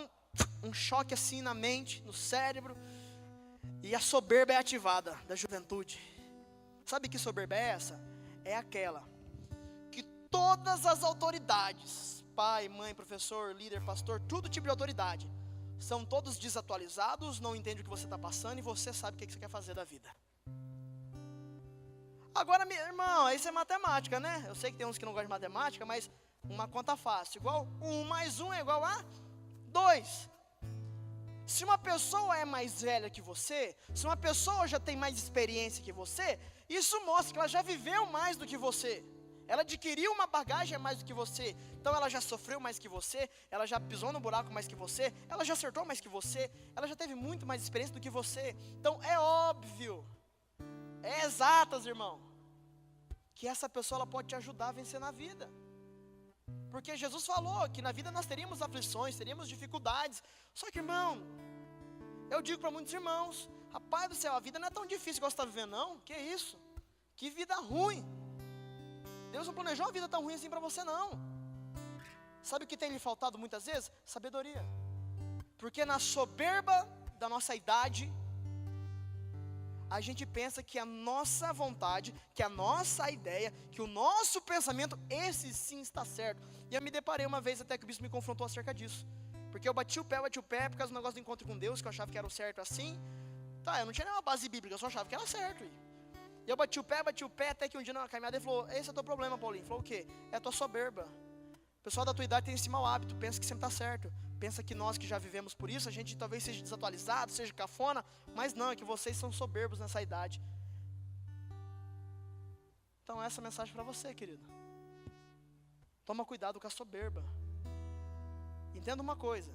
um choque assim na mente, no cérebro. E a soberba é ativada da juventude. Sabe que soberba é essa? É aquela que todas as autoridades, pai, mãe, professor, líder, pastor, todo tipo de autoridade, são todos desatualizados, não entendem o que você está passando e você sabe o que você quer fazer da vida. Agora, meu irmão, isso é matemática, né? Eu sei que tem uns que não gostam de matemática, mas uma conta fácil, igual 1 mais 1 é igual a 2, se uma pessoa é mais velha que você, se uma pessoa já tem mais experiência que você, isso mostra que ela já viveu mais do que você. Ela adquiriu uma bagagem a mais do que você. Então ela já sofreu mais que você, ela já pisou no buraco mais que você, ela já acertou mais que você, ela já teve muito mais experiência do que você. Então é óbvio, é exatas, irmão, que essa pessoa ela pode te ajudar a vencer na vida. Porque Jesus falou que na vida nós teríamos aflições, teríamos dificuldades. Só que, irmão, eu digo para muitos irmãos, rapaz do céu, a vida não é tão difícil igual você está vivendo, não. Que isso? Que vida ruim. Deus não planejou uma vida tão ruim assim para você, não. Sabe o que tem lhe faltado muitas vezes? Sabedoria. Porque na soberba da nossa idade, a gente pensa que a nossa vontade, que a nossa ideia, que o nosso pensamento, esse sim está certo. E eu me deparei uma vez até que o bispo me confrontou acerca disso. Porque eu bati o pé por causa do negócio do encontro com Deus, que eu achava que era o certo assim. Tá, eu não tinha nenhuma base bíblica, eu só achava que era certo. E eu bati o pé, até que um dia na caminhada ele falou, esse é o teu problema, Paulinho. Ele falou, o quê? É a tua soberba. O pessoal da tua idade tem esse mau hábito, pensa que sempre está certo. Pensa que nós que já vivemos por isso, a gente talvez seja desatualizado, seja cafona, mas não, é que vocês são soberbos nessa idade. Então essa é a mensagem para você, querido. Toma cuidado com a soberba. Entenda uma coisa.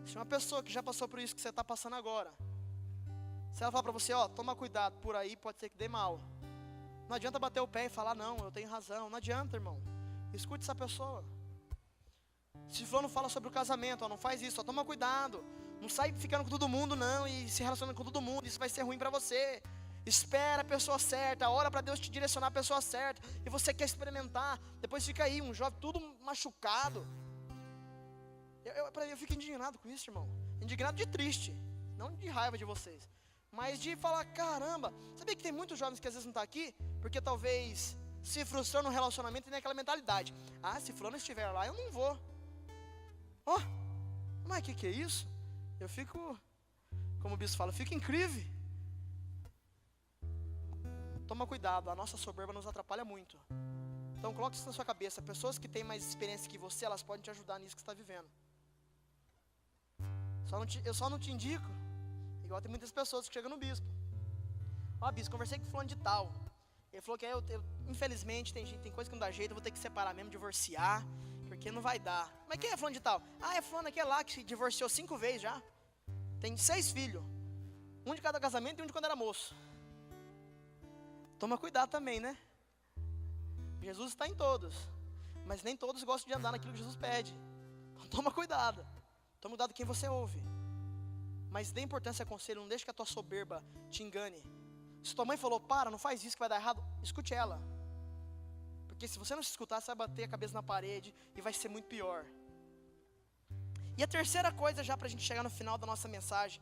Se uma pessoa que já passou por isso que você está passando agora, se ela falar para você, ó, toma cuidado, por aí pode ser que dê mal. Não adianta bater o pé e falar, não, eu tenho razão. Não adianta, irmão. Escute essa pessoa. Se fulano fala sobre o casamento, ó, não faz isso, ó, toma cuidado. Não sai ficando com todo mundo, não, e se relacionando com todo mundo, isso vai ser ruim para você. Espera a pessoa certa, ora para Deus te direcionar a pessoa certa, e você quer experimentar, depois fica aí, um jovem tudo machucado. Eu fico indignado com isso, irmão. Indignado de triste, não de raiva de vocês, mas de falar, caramba, sabia que tem muitos jovens que às vezes não estão aqui, porque talvez se frustrou no relacionamento e tem aquela mentalidade, ah, se fulano estiver lá, eu não vou. Ó, mas que é isso? Eu fico, como o bispo fala, eu fico incrível. Toma cuidado, a nossa soberba nos atrapalha muito. Então coloque isso na sua cabeça, pessoas que têm mais experiência que você, elas podem te ajudar nisso que você está vivendo. Eu só não te indico, igual tem muitas pessoas que chegam no bispo. Ó, bispo, conversei com fulano de tal. Ele falou que infelizmente tem coisa que não dá jeito, eu vou ter que separar mesmo, divorciar, porque não vai dar. Mas quem é fulano de tal? Ah, é fulano aquele lá que se divorciou 5 vezes já. Tem 6 filhos. Um de cada casamento e um de quando era moço. Toma cuidado também, né? Jesus está em todos, mas nem todos gostam de andar naquilo que Jesus pede. Então toma cuidado. Toma cuidado quem você ouve. Mas dê importância a conselho, não deixe que a tua soberba te engane. Se tua mãe falou, para, não faz isso que vai dar errado, escute ela. Porque se você não se escutar, você vai bater a cabeça na parede e vai ser muito pior. E a terceira coisa, já para a gente chegar no final da nossa mensagem.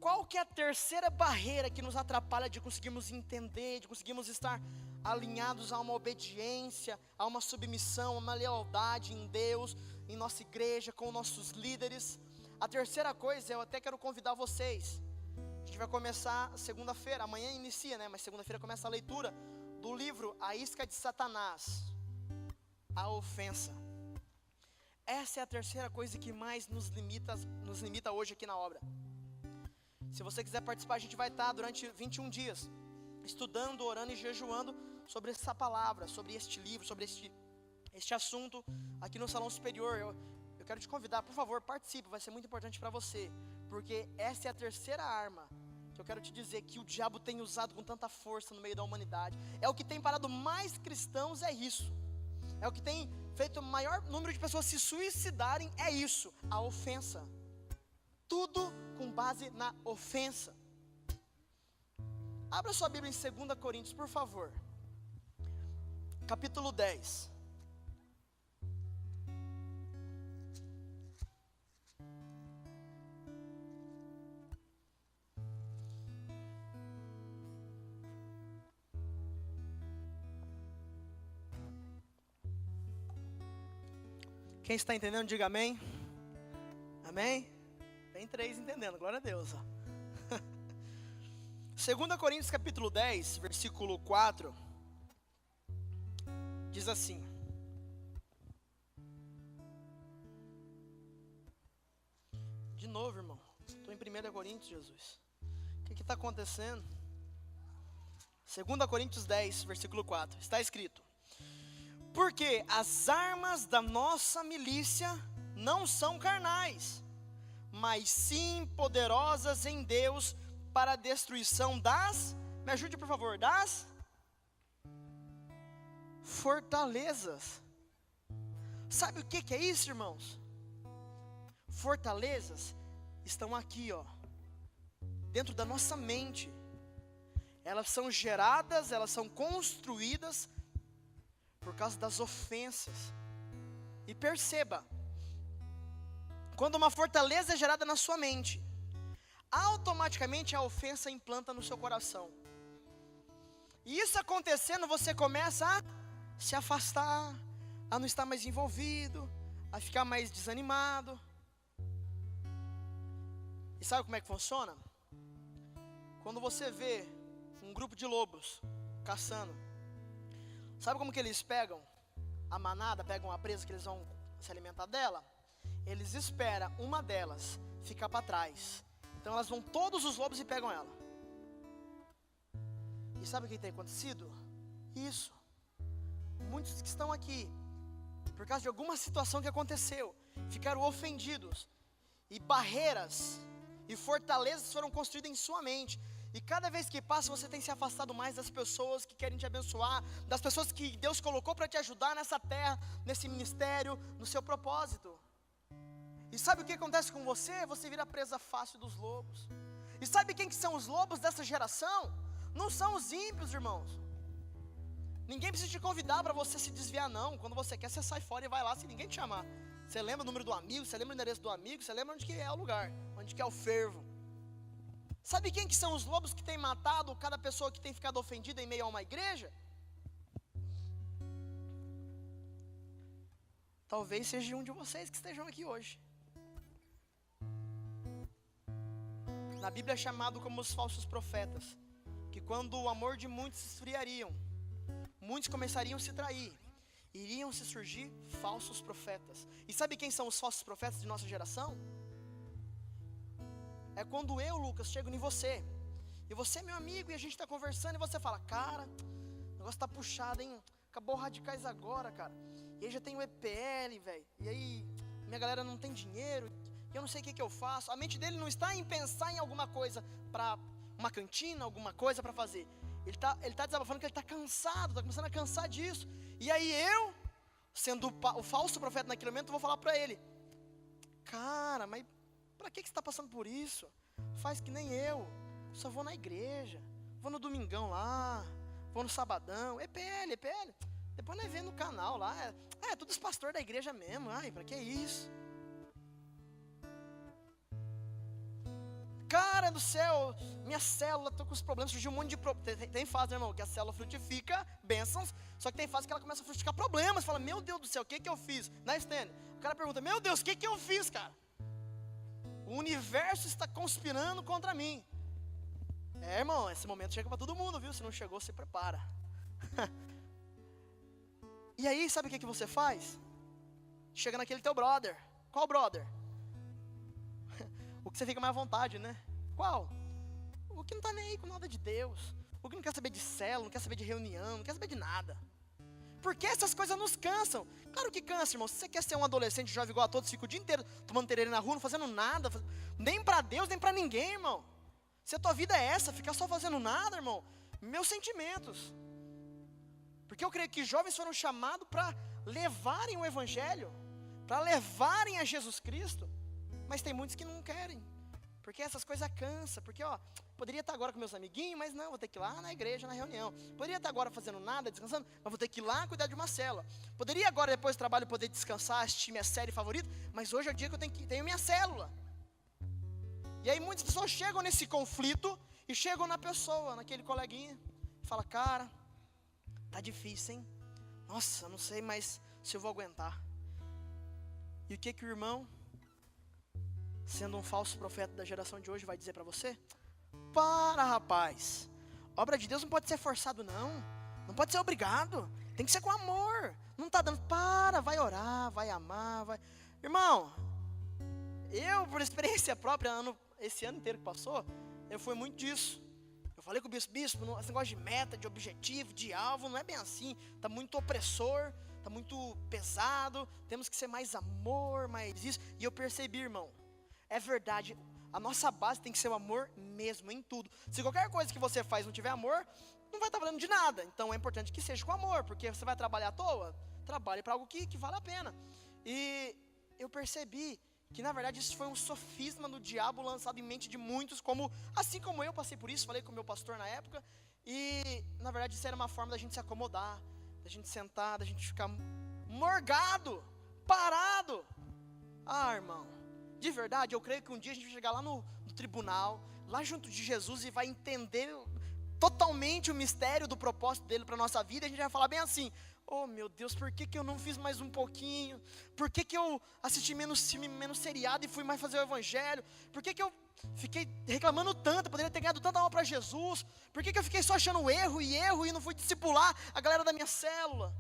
Qual que é a terceira barreira que nos atrapalha de conseguirmos entender, de conseguirmos estar alinhados a uma obediência, a uma submissão, a uma lealdade em Deus, em nossa igreja, com nossos líderes? A terceira coisa, eu até quero convidar vocês. A gente vai começar segunda-feira, amanhã inicia, né? Mas segunda-feira começa a leitura do livro A Isca de Satanás, a Ofensa. Essa é a terceira coisa que mais nos limita hoje aqui na obra. Se você quiser participar, a gente vai estar durante 21 dias, estudando, orando e jejuando sobre essa palavra, sobre este livro, sobre este assunto, aqui no Salão Superior. Eu quero te convidar, por favor, participe, vai ser muito importante para você, porque essa é a terceira arma que eu quero te dizer que o diabo tem usado com tanta força no meio da humanidade. É o que tem parado mais cristãos, é isso. É o que tem feito o maior número de pessoas se suicidarem, é isso, a ofensa. Tudo com base na ofensa. Abra sua Bíblia em 2 Coríntios, por favor. Capítulo 10. Quem está entendendo, diga amém. Amém? Tem 3 entendendo, glória a Deus. 2 Coríntios capítulo 10, versículo 4, diz assim: De novo, irmão. Estou em 1 Coríntios, Jesus. O que está acontecendo? 2 Coríntios 10, versículo 4. Está escrito: porque as armas da nossa milícia não são carnais, mas sim poderosas em Deus para a destruição das, me ajude por favor, das fortalezas. Sabe o que é isso, irmãos? Fortalezas estão aqui, ó, dentro da nossa mente. Elas são geradas, elas são construídas por causa das ofensas. E perceba, quando uma fortaleza é gerada na sua mente, automaticamente a ofensa implanta no seu coração. E isso acontecendo, você começa a se afastar, a não estar mais envolvido, a ficar mais desanimado. E sabe como é que funciona? Quando você vê um grupo de lobos caçando, sabe como que eles pegam a manada, pegam a presa que eles vão se alimentar dela? Eles esperam uma delas ficar para trás. Então elas vão todos os lobos e pegam ela. E sabe o que tem acontecido? Isso. Muitos que estão aqui, por causa de alguma situação que aconteceu, ficaram ofendidos. E barreiras e fortalezas foram construídas em sua mente. E cada vez que passa, você tem se afastado mais das pessoas que querem te abençoar, das pessoas que Deus colocou para te ajudar nessa terra, nesse ministério, no seu propósito. E sabe o que acontece com você? Você vira presa fácil dos lobos. E sabe quem que são os lobos dessa geração? Não são os ímpios, irmãos. Ninguém precisa te convidar para você se desviar, não. Quando você quer, você sai fora e vai lá, se ninguém te chamar. Você lembra o número do amigo, você lembra o endereço do amigo, você lembra onde que é o lugar, onde que é o fervo. Sabe quem que são os lobos que têm matado cada pessoa que tem ficado ofendida em meio a uma igreja? Talvez seja um de vocês que estejam aqui hoje. Na Bíblia é chamado como os falsos profetas, que quando o amor de muitos se esfriariam, muitos começariam a se trair, iriam se surgir falsos profetas. E sabe quem são os falsos profetas de nossa geração? É quando eu, Lucas, chego em você, e você é meu amigo, e a gente está conversando, e você fala: cara, o negócio está puxado, hein? Acabou o Radicais agora, cara. E aí já tem o EPL, velho. E aí minha galera não tem dinheiro, e eu não sei o que eu faço. A mente dele não está em pensar em alguma coisa para uma cantina, alguma coisa para fazer. Ele tá desabafando que ele está cansado, está começando a cansar disso. E aí eu, sendo o falso profeta naquele momento, vou falar para ele: cara, mas para que você está passando por isso? Faz que nem eu. Só vou na igreja, vou no domingão lá, vou no sabadão. EPL. Depois nós vemos no canal lá. É todos os pastores da igreja mesmo. Ai, para que isso? Cara do céu, minha célula, tô com os problemas, surgiu um monte de problemas. Tem fase, né, irmão, que a célula frutifica bênçãos, só que tem fase que ela começa a frutificar problemas. Fala: meu Deus do céu, o que eu fiz? Na Estênio, o cara pergunta: meu Deus, o que eu fiz, cara? O universo está conspirando contra mim. É, irmão, esse momento chega para todo mundo, viu? Se não chegou, se prepara. E aí, sabe o que você faz? Chega naquele teu brother. Qual brother? O que você fica mais à vontade, né? Qual? O que não está nem aí com nada de Deus. O que não quer saber de célula, não quer saber de reunião, não quer saber de nada. Porque essas coisas nos cansam. Claro que cansa, irmão. Se você quer ser um adolescente jovem igual a todos, fica o dia inteiro tomando tererê na rua, não fazendo nada, nem para Deus, nem para ninguém, irmão. Se a tua vida é essa, ficar só fazendo nada, irmão, meus sentimentos. Porque eu creio que jovens foram chamados para levarem o evangelho, para levarem a Jesus Cristo. Mas tem muitos que não querem, porque essas coisas cansam. Porque, poderia estar agora com meus amiguinhos, mas não, vou ter que ir lá na igreja, na reunião. Poderia estar agora fazendo nada, descansando, mas vou ter que ir lá cuidar de uma célula. Poderia agora, depois do trabalho, poder descansar, assistir minha série favorita, mas hoje é o dia que eu tenho minha célula. E aí muitas pessoas chegam nesse conflito, e chegam na pessoa, naquele coleguinha, e fala: cara, tá difícil, hein? Nossa, não sei mais se eu vou aguentar. E o que o irmão, sendo um falso profeta da geração de hoje, vai dizer para você? Para, rapaz, obra de Deus não pode ser forçado, não pode ser obrigado, tem que ser com amor. Não está dando, vai orar, vai amar, vai. Irmão, Eu, por experiência própria, esse ano inteiro que passou, eu fui muito disso. Eu falei com o bispo, esse negócio de meta, de objetivo, de alvo, não é bem assim. Está muito opressor, está muito pesado, temos que ser mais amor, mais isso. E eu percebi, irmão, é verdade, a nossa base tem que ser o amor mesmo, em tudo. Se qualquer coisa que você faz não tiver amor, não vai estar valendo de nada. Então é importante que seja com amor, porque você vai trabalhar à toa, trabalhe para algo que vale a pena. E eu percebi que na verdade isso foi um sofisma do diabo lançado em mente de muitos, assim como eu passei por isso, falei com o meu pastor na época, e na verdade isso era uma forma da gente se acomodar, da gente sentar, da gente ficar morgado, parado. Irmão, de verdade eu creio que um dia a gente vai chegar lá no tribunal, lá junto de Jesus, e vai entender totalmente o mistério do propósito dele para a nossa vida, e a gente vai falar bem assim: oh meu Deus, por que eu não fiz mais um pouquinho? Por que eu assisti menos filme, menos seriado e fui mais fazer o evangelho? Por que eu fiquei reclamando tanto, eu poderia ter ganhado tanta alma para Jesus? Por que eu fiquei só achando erro e não fui discipular a galera da minha célula?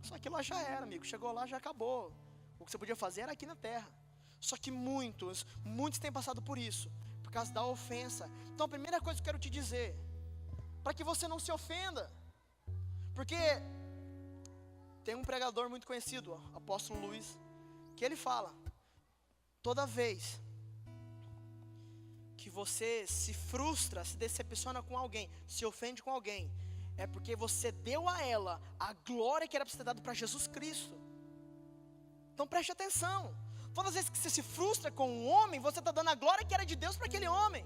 Só que lá já era, amigo, chegou lá, já acabou. O que você podia fazer era aqui na terra. Só que muitos têm passado por isso, por causa da ofensa. Então a primeira coisa que eu quero te dizer, para que você não se ofenda, porque tem um pregador muito conhecido, apóstolo Luiz, que ele fala: toda vez que você se frustra, se decepciona com alguém, se ofende com alguém, é porque você deu a ela a glória que era para ser dado para Jesus Cristo. Então preste atenção, todas as vezes que você se frustra com um homem, você está dando a glória que era de Deus para aquele homem.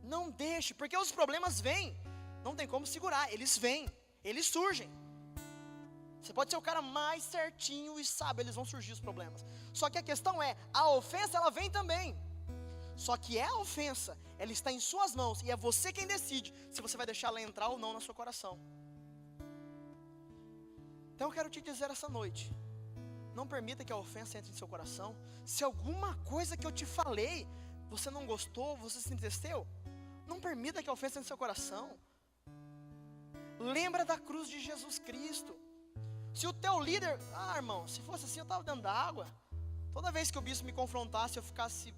Não deixe, porque os problemas vêm, não tem como segurar, eles vêm, eles surgem. Você pode ser o cara mais certinho e sabe, eles vão surgir os problemas. Só que a questão é, a ofensa ela vem também. Só que a ofensa, ela está em suas mãos, e é você quem decide se você vai deixar ela entrar ou não no seu coração. Então eu quero te dizer essa noite, não permita que a ofensa entre em seu coração. Se alguma coisa que eu te falei, você não gostou, você se entristeceu, não permita que a ofensa entre em seu coração. Lembra da cruz de Jesus Cristo. Se o teu líder, irmão, se fosse assim eu estava dentro da água. Toda vez que o bispo me confrontasse, eu ficasse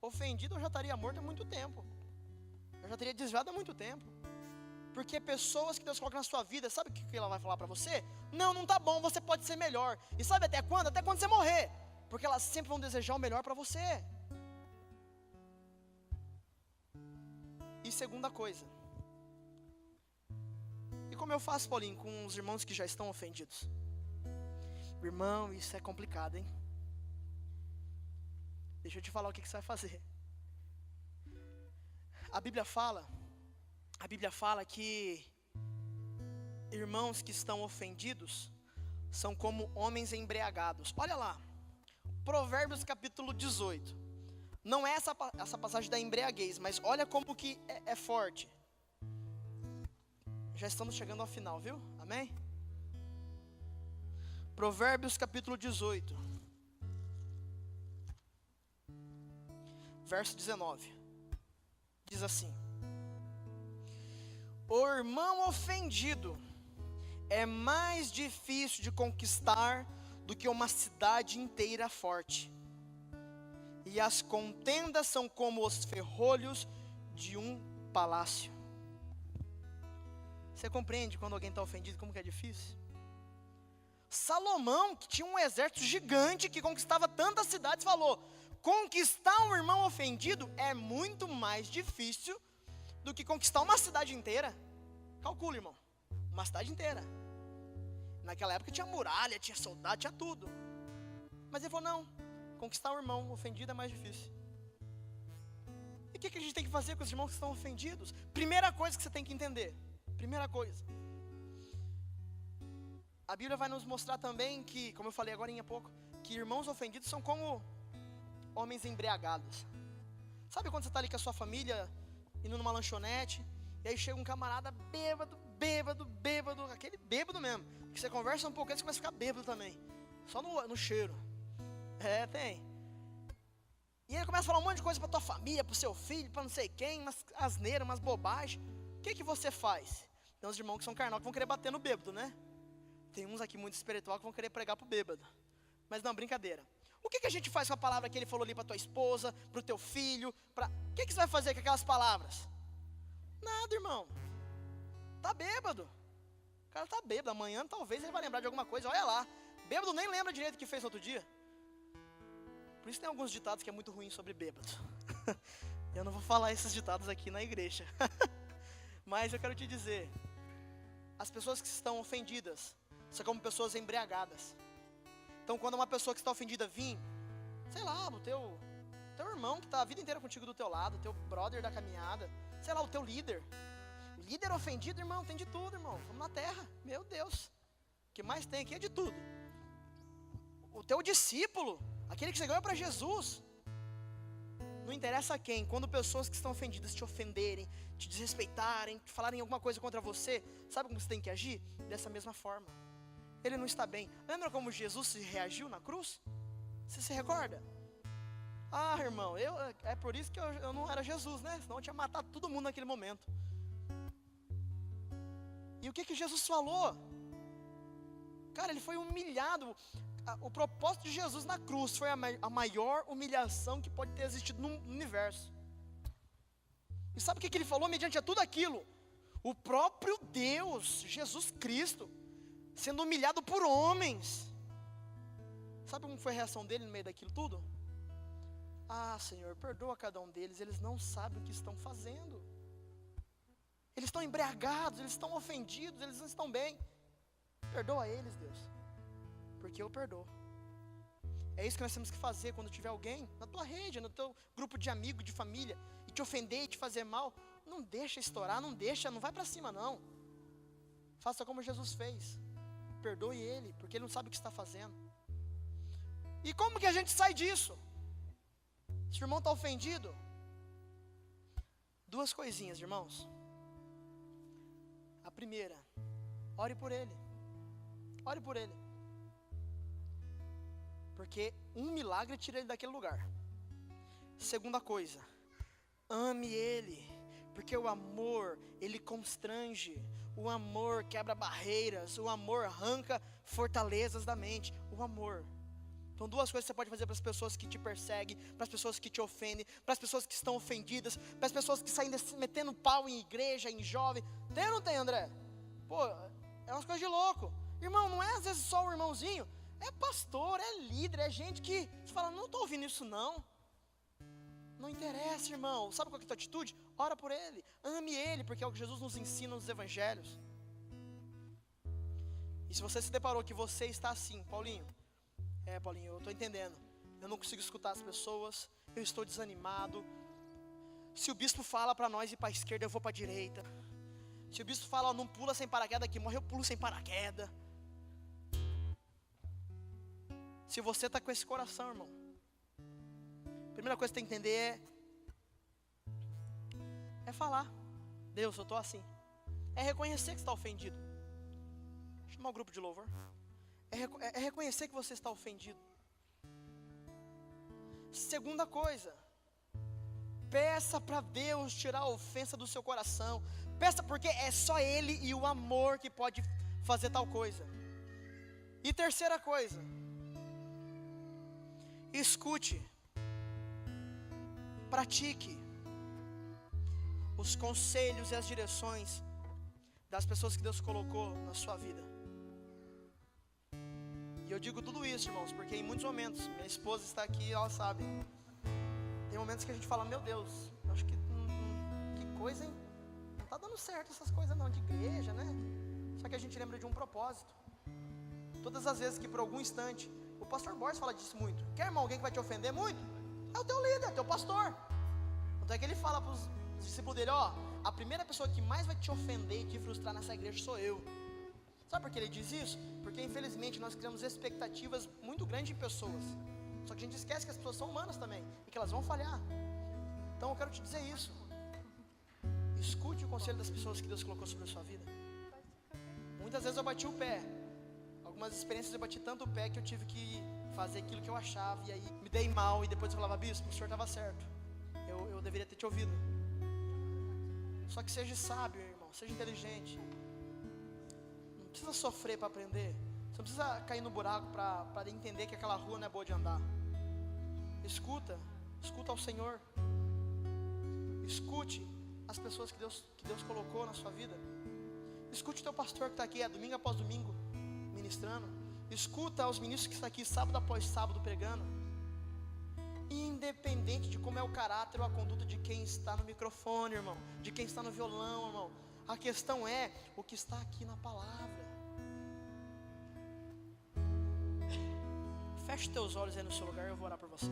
ofendido, eu já estaria morto há muito tempo. Eu já teria desviado há muito tempo. Porque pessoas que Deus coloca na sua vida, sabe o que ela vai falar para você? Não está bom, você pode ser melhor. E sabe até quando? Até quando você morrer. Porque elas sempre vão desejar o melhor para você. E segunda coisa, e como eu faço, Paulinho, com os irmãos que já estão ofendidos? Irmão, isso é complicado, hein? Deixa eu te falar o que você vai fazer. A Bíblia fala que irmãos que estão ofendidos são como homens embriagados. Olha lá, Provérbios capítulo 18. Não é essa passagem da embriaguez, mas olha como que é forte. Já estamos chegando ao final, viu? Amém? Provérbios capítulo 18, verso 19. Diz assim: o irmão ofendido é mais difícil de conquistar do que uma cidade inteira forte, e as contendas são como os ferrolhos de um palácio. Você compreende quando alguém está ofendido, como que é difícil? Salomão, que tinha um exército gigante, que conquistava tantas cidades, falou: conquistar um irmão ofendido é muito mais difícil do que conquistar uma cidade inteira. Calcula, irmão, uma cidade inteira. Naquela época tinha muralha, tinha soldado, tinha tudo. Mas ele falou: não, conquistar um irmão ofendido é mais difícil. E o que a gente tem que fazer com os irmãos que estão ofendidos? Primeira coisa que você tem que entender, primeira coisa, a Bíblia vai nos mostrar também que, como eu falei agora em pouco, que irmãos ofendidos são como homens embriagados. Sabe quando você está ali com a sua família, indo numa lanchonete, e aí chega um camarada bêbado, aquele bêbado mesmo, que você conversa um pouco, você começa a ficar bêbado também, só no cheiro. Tem. E ele começa a falar um monte de coisa para tua família, para o seu filho, para não sei quem, umas asneiras, umas bobagens. O que você faz? Tem uns irmãos que são carnal que vão querer bater no bêbado, né? Tem uns aqui muito espiritual que vão querer pregar pro bêbado. Mas não, brincadeira. O que a gente faz com a palavra que ele falou ali para tua esposa, para o teu filho? O que você vai fazer com aquelas palavras? Nada, irmão. Tá bêbado. O cara tá bêbado. Amanhã talvez ele vai lembrar de alguma coisa. Olha lá. Bêbado nem lembra direito o que fez no outro dia. Por isso tem alguns ditados que é muito ruim sobre bêbado. Eu não vou falar esses ditados aqui na igreja. Mas eu quero te dizer, as pessoas que estão ofendidas são como pessoas embriagadas. Então quando uma pessoa que está ofendida vir, sei lá, o teu irmão que está a vida inteira contigo do teu lado, teu brother da caminhada, sei lá, o teu líder. O líder ofendido, irmão, tem de tudo, irmão. Vamos na terra, meu Deus. O que mais tem aqui é de tudo. O teu discípulo, aquele que você ganhou para Jesus. Não interessa quem, quando pessoas que estão ofendidas te ofenderem, te desrespeitarem, te falarem alguma coisa contra você, sabe como você tem que agir? Dessa mesma forma. Ele não está bem. Lembra como Jesus se reagiu na cruz? Você se recorda? Ah, irmão, é por isso que eu não era Jesus, né? Senão eu tinha matado todo mundo naquele momento. E o que Jesus falou? Cara, ele foi humilhado. O propósito de Jesus na cruz foi a maior humilhação que pode ter existido no universo. E sabe o que ele falou mediante a tudo aquilo? O próprio Deus, Jesus Cristo, sendo humilhado por homens. Sabe como foi a reação dele no meio daquilo tudo? Ah, Senhor, perdoa cada um deles, eles não sabem o que estão fazendo. Eles estão embriagados, eles estão ofendidos, eles não estão bem. Perdoa eles, Deus, porque eu perdoo. É isso que nós temos que fazer quando tiver alguém na tua rede, no teu grupo de amigos, de família, e te ofender e te fazer mal. Não deixa estourar, não vai para cima não. Faça como Jesus fez. Perdoe ele, porque ele não sabe o que está fazendo. E como que a gente sai disso? Se o irmão está ofendido, duas coisinhas, irmãos. A primeira, ore por ele. Ore por ele. Porque um milagre tira ele daquele lugar. Segunda coisa, ame ele. Porque o amor, ele constrange. O amor quebra barreiras. O amor arranca fortalezas da mente. O amor. Então duas coisas que você pode fazer para as pessoas que te perseguem, para as pessoas que te ofendem, para as pessoas que estão ofendidas, para as pessoas que saem metendo pau em igreja, em jovem. Tem ou não tem, André? Pô, é umas coisas de louco. Irmão, não é às vezes só o irmãozinho, é pastor, é líder, é gente que você fala, não estou ouvindo isso não. Não interessa, irmão. Sabe qual que é a tua atitude? Ora por ele, ame ele, porque é o que Jesus nos ensina nos evangelhos. E se você se deparou que você está assim, Paulinho, Paulinho, eu estou entendendo, eu não consigo escutar as pessoas, eu estou desanimado. Se o bispo fala para nós ir para a esquerda, eu vou para a direita. Se o bispo fala, não pula sem paraquedas aqui, morre, eu pulo sem paraquedas. Se você está com esse coração, irmão, a primeira coisa que você tem que entender é falar, Deus, eu estou assim. É reconhecer que você está ofendido. Chamar o grupo de louvor. É reconhecer que você está ofendido. Segunda coisa, peça para Deus tirar a ofensa do seu coração. Peça, porque é só Ele e o amor que pode fazer tal coisa. E terceira coisa, escute, pratique os conselhos e as direções das pessoas que Deus colocou na sua vida. E eu digo tudo isso, irmãos, porque em muitos momentos, minha esposa está aqui, ela sabe, tem momentos que a gente fala, meu Deus, acho que coisa, hein? Não está dando certo essas coisas não, de igreja, né? Só que a gente lembra de um propósito. Todas as vezes que por algum instante, o pastor Borges fala disso muito, quer, irmão, alguém que vai te ofender muito? É o teu líder, é o teu pastor. Então é que ele fala para os discípulos dele, a primeira pessoa que mais vai te ofender e te frustrar nessa igreja sou eu. Sabe por que ele diz isso? Porque infelizmente nós criamos expectativas muito grandes em pessoas. Só que a gente esquece que as pessoas são humanas também e que elas vão falhar. Então eu quero te dizer isso. Escute o conselho das pessoas que Deus colocou sobre a sua vida. Muitas vezes eu bati o pé. Algumas experiências eu bati tanto o pé que eu tive que fazer aquilo que eu achava. E aí me dei mal e depois eu falava, bispo, o senhor estava certo. Eu deveria ter te ouvido. Só que seja sábio, irmão, seja inteligente. Não precisa sofrer para aprender. Você não precisa cair no buraco para entender que aquela rua não é boa de andar. Escuta ao Senhor. Escute as pessoas que Deus colocou na sua vida. Escute o teu pastor que está aqui, domingo após domingo, ministrando. Escuta os ministros que estão aqui, sábado após sábado, pregando. Independente de como é o caráter ou a conduta de quem está no microfone, irmão, de quem está no violão, irmão, a questão é o que está aqui na palavra. Feche teus olhos aí no seu lugar, eu vou orar por você.